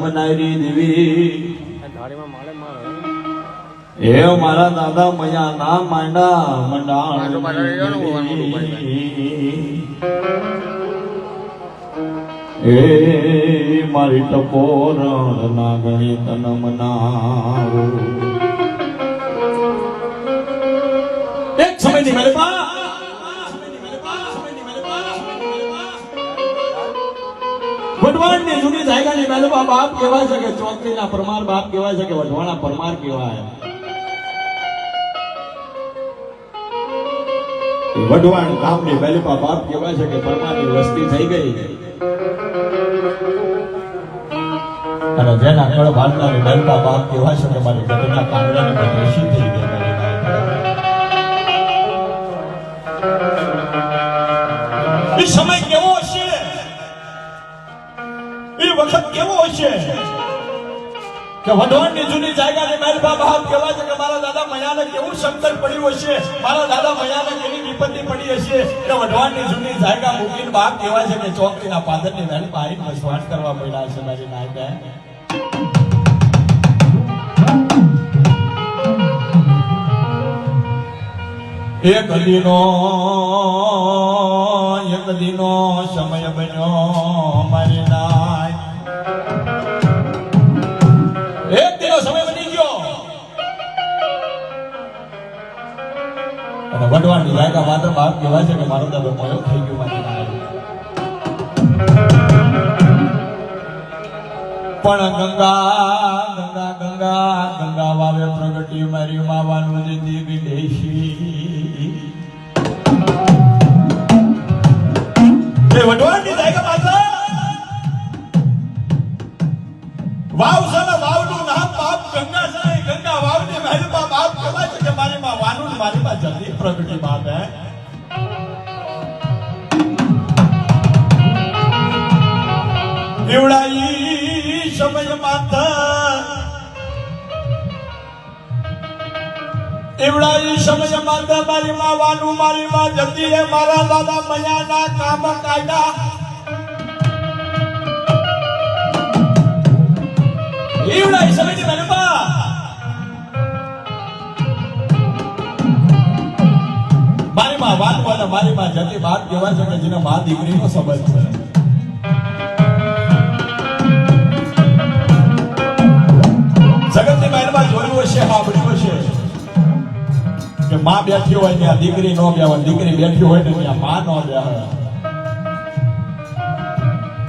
બનાવી દેવી હે મારા દાદા મયા ના માંડા મંડાણ હે મારી ટપોરણ ના ગણિત નમનાવો એક સમયની મહેલપા વઢવાણની જૂની જાયગાની મહેલપા બાપ કહેવાય છે કે ચોકડીના પરમાર બાપ કહેવાય છે કે વઢવાણા પરમાર કહેવાય. વઢવાણ ગામની મહેલપા બાપ કહેવાય છે કે પરમારની વસ્તી થઈ ગઈ અને જેના કળ બાંધનારી મહેલપા બાપ કહેવાય છે કે મારી ગઢના કાંગડાની બદરેશી થઈ ગઈ. એ સમય કેવો હશે, એ વખત કેવો હશે કે વઢવાણની જૂની જાયગાની મહેલપા બાપ કહેવાય છે કે મારા દાદા મયાને કેવું સંકટ પડ્યું હશે, મારા દાદા મયાને કેવી વિપત્તિ પડી હશે કે વઢવાણની જૂની જાયગા મૂકીને બાપ કહેવાય છે કે ચોકડીના પાદરની મહેલપા આવીને વસવાટ કરવા પડ્યા છે. મારી નાયકા એક દીનો સમય બન્યો મારી નાય, એક દીનો સમય બની ગયો અને વઢવાણની જાયગા માત્ર બાપ કહેવાય છે કે મારો દાદો મોયો થઈ ગયો મારી નાય. પણ ગંગા વાવે પ્રગટી મારી માવાનું જીંદી વિદેશી વઢવાણની જાયગા માત્ર વાવ છે ને વાવનું નામ બાપ ગંગા છે. ગંગા વાવની મહેલપા બાપ કહેવાય છે કે મારી માં વાનું મારી માં જલ્દી પ્રગટી બાપ હે. એવડાઈ સમય માતા એવડાઈ સમય માતા મારી માં વાનું મારી માં જલ્દી હે મારા દાદા મયાના કામ કાયદા એવડાઈ સમયની મહેલપા મારી માં વાનું અને મારી માં જલ્દી બાપ કહેવાય છે કે જેને મા દીકરીનો સંબંધ છે. જગતની મહેલમાં જોયું હશે, સાંભળ્યું હશે કે માં બેઠી હોય ત્યાં દીકરી નો બેહે, દીકરી બેઠી હોય ને ત્યાં માં નો બેહે.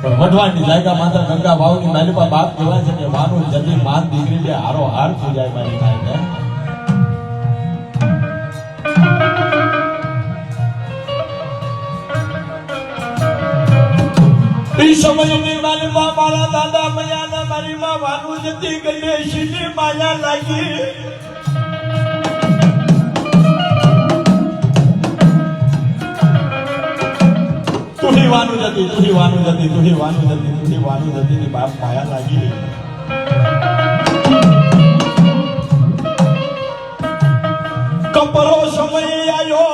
પણ વઢવાણની જાયગા માત્ર ગંગા વાવની મહેલપા બાપ કહેવાય છે કે વાનું જલ્દી માં દીકરી બે હારો હાર થઈ જાય મારી નાય. એ સમયની મહેલમાં મારા દાદા મયાના મારી માં વાનું જતી ગણેશની માયા લાગી. તુહી વાનું જતી બાપ માયા લાગી. કપરો સમય આવ્યો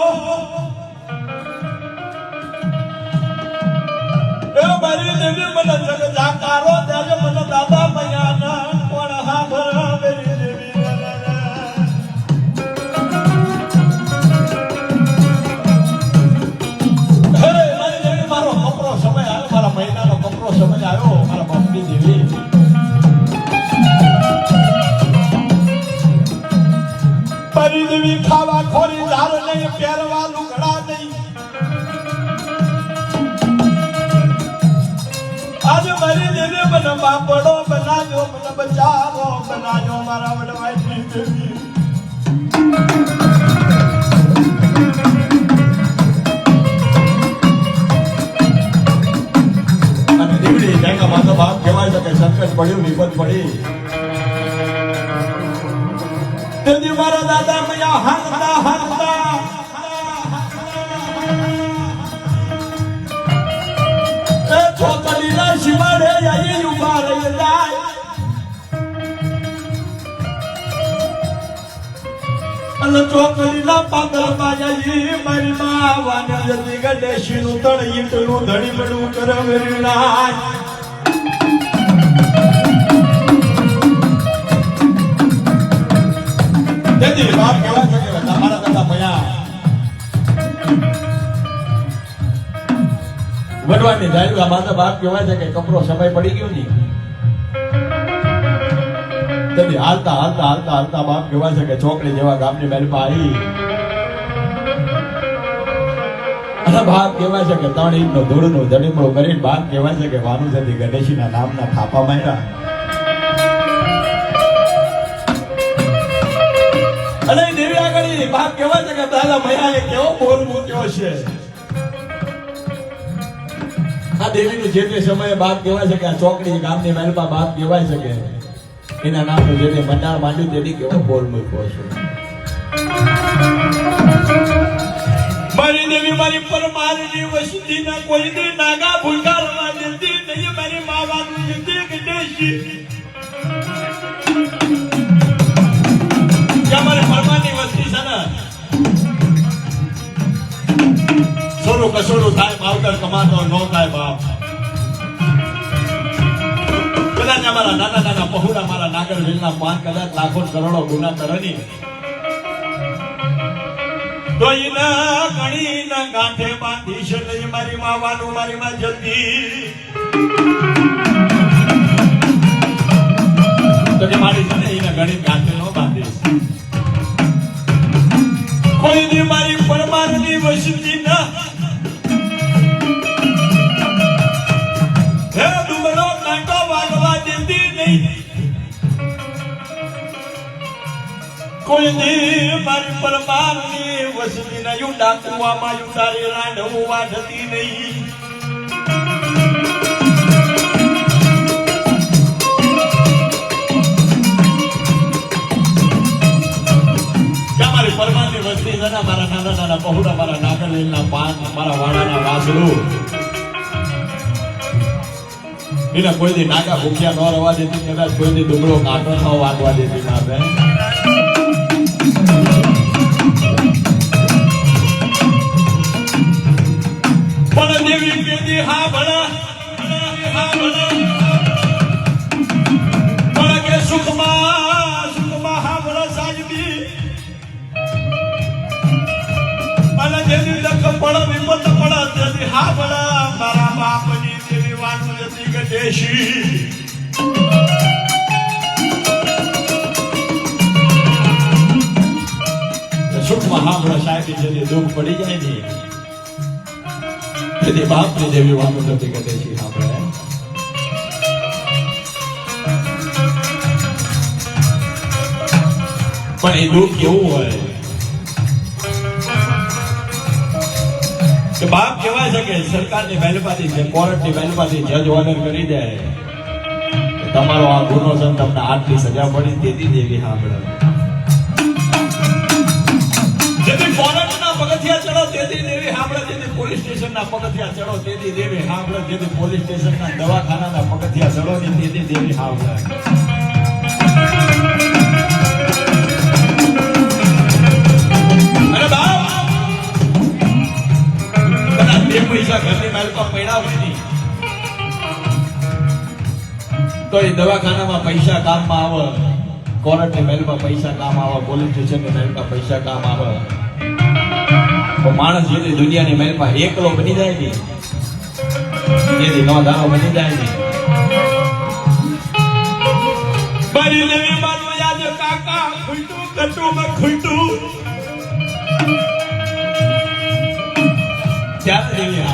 એ મારી દેવી મને જગ જાકારો ત્યારે મને દાદા મયાના કોણ હાભરા મેરી દેવી મહિનાનો કપરો સમય આવ્યો મારા બાપની દેવી. પરી દેવી ખાવા ખોરી ધાર નહીં, પહેરવા લુગડા નહીં. આજે મારી દેવી મને બાપડો બનાવ્યો, મને બચાવો બનાવ્યો મારા વડવાઈની દેવી. બાપ કહેવાય છે કે સંકટ પડ્યું, વિપત પડી તેથી મારા દાદા મયા હાંકતા એ છોકરીના શિવાડે આવી ઉભા રહી જાય. અને ચોકડીના પાંદરમાં આવી મારી માં વાને જતી ગણેશનું તણ ઈટનું ધડી પડું કરે વેરી નાય. જાય આ માતા બાપ કહેવાય છે કે કપરો સમય પડી ગયો નહીં તેથી હાલતા હાલતા હાલતા હાલતા બાપ કહેવાય છે કે ચોકડી જેવા ગામની મહેલમાં આવી અને બાપ કહેવાય છે કે 3 ઇંચનો ધૂળનો જડીમડો કરીને બાપ કહેવાય છે કે ભાનુસતી ગણેશીના નામના થાપા માર્યા અને દેવી આગળ બાપ કહેવાય છે કે દાદા મૈયાએ કેવો બોલ મૂક્યો છે આ દેવીનું જે તે સમયે બાપ કહેવાય છે કે આ ચોકડી ગામની મહેલમાં બાપ કહેવાય છે કે એના નામનું જે મંડાણ માંડ્યું તેની કેવો બોલ મૂક્યો છે મારી દેવી મારી પરમારની વસતી ના કોઈ દી નાગા ભૂલકારવા દેતી નહીં મારી માવાનું જીતી ગણેશી મારી પરમારની વસ્તી છે ને સોનું કસોડું થાય માવતર કમાતો ન થાય બાપ કદાચ અમારા નાના નાના પહોળા મારા નાગરવેલના 5 કદાચ લાખો કરોડો ગુના કરવાની તો એના ગણીના ગાંઠે બાંધી છે નહીં મારી માવાનું મારી માં જલ્દી તો કે મારી છે ને એના ગણી ગાંઠે ન બાંધીશ કોઈ દી મારી પરમારની વસતી ના હે ડુમરો કાંટો વાગવા દેતી નહીં કોઈ દી મારી પરમારની વસતી ના યુ ડાકુવામાં યુ તારી રાંડવું વાઢતી નહીં પરમાની વસ્તી છે મારા નાના નાના પહોળા મારા નાગરવેલના 5 મારા વાડાના વાસળું એને કોઈ દી નાગા ભૂખ્યા ન રવા દેતી કદાચ કોઈ દી ડુંગળો કાંટો ન વાગવા દેતી ના બેન પણ દેવી કેદી હા ભલા પણ કે સુખમાં હા ભલા સાજબી અને જેની લખ પડ વિપત પડ તેથી હા ભલા મારા બાપની દેવી વાનું જતી ગણેશી સુખમાં હા ભલા સાહેબ જેની દુઃખ પડી જાય ને તેથી બાપની દેવી વાનું જતી ગણેશી હા ભલા પણ એ દુઃખ કેવું હોય કે બાપ કહેવાય છે કે સરકારની મહેલમાંથી છે કોર્ટની મહેલમાંથી જજ ઓર્ડર કરી દે તમારો આ ગુનો છે તમને આટલી સજા પડી તેથી દેવી સાંભળે જેથી કોર્ટના પગથિયા ચડો તેથી દેવી સાંભળે જેથી પોલીસ સ્ટેશનના પગથિયા ચડો તેથી દેવી સાંભળે જેથી પોલીસ સ્ટેશનના દવાખાનાના પગથિયા ચડો તેથી દેવી સાંભળે અરે બાપ પૈસા ઘરની મહેલમાં પડ્યા હોય નહીં તો એ દવાખાનામાં પૈસા કામમાં આવે કોર્ટની મહેલમાં પૈસા કામ આવે પોલીસ સ્ટેશનની મહેલમાં પૈસા કામ આવે તો માણસ જે દુનિયાની મહેલમાં એકલો બની જાય ને જેથી નોંધારો બની જાય ને મારી દેવી મારું યાદ કાકા ખૂટું કટું ખૂટું